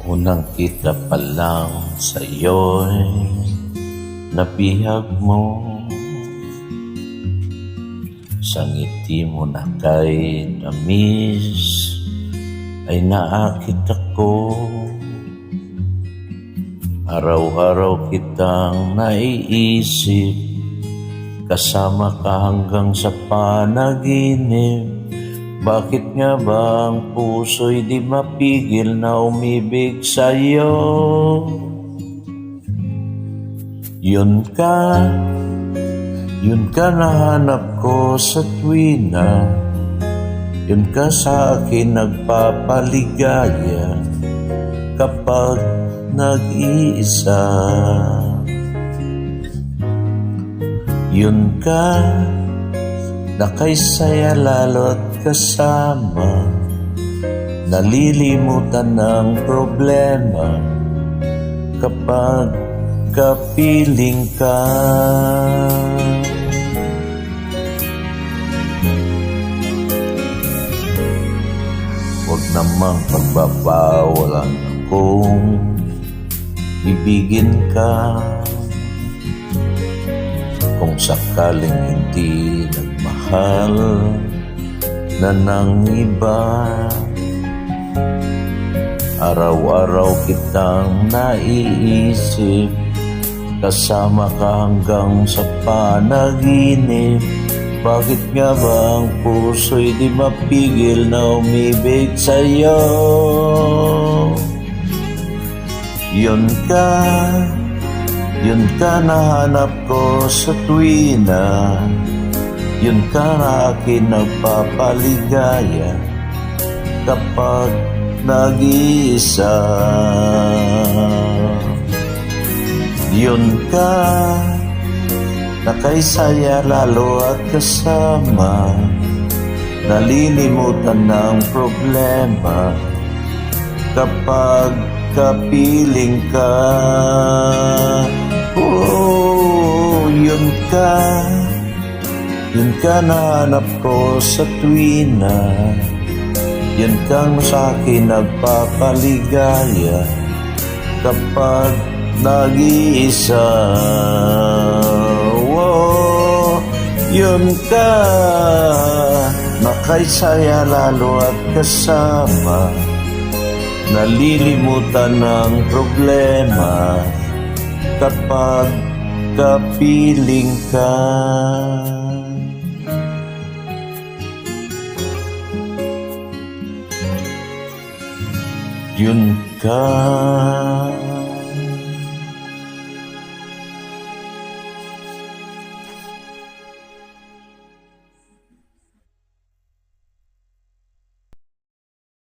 Unang kita pa lang sa'yo'y nabihag mo. Sa ngiti mo na kay tamis ay naakit ako. Araw-araw kitang naiisip, kasama ka hanggang sa panaginip. Bakit nga ba ang puso'y di mapigil na umibig sa'yo? Yun ka nahanap ko sa tuwina. Yun ka sa akin nagpapaligaya kapag nag-iisa. Yun ka na kay saya lalo't kasama, nalilimutan ng problema kapag kapiling ka. Huwag namang pagbabawalan akong ibigin ka. Kung sakaling hindi nagmahal na ng iba, araw-araw kitang naiisip, kasama ka hanggang sa panaginip. Bakit nga ba ang puso'y di mapigil na umibig sa'yo? Yun ka nahanap ko sa tuwina. Yun ka na akin nagpapaligaya kapag nag-iisa. Yun ka na kay saya lalo at kasama, nalilimutan ng problema kapag kapiling ka. Oh, yun ka nahanap ko sa tuwina. Yan kang sa'kin nagpapaligaya kapag nag-iisa. Oh, yun ka na kay saya lalo at kasama, nalilimutan ng problema kapag kapiling ka. Yun ka.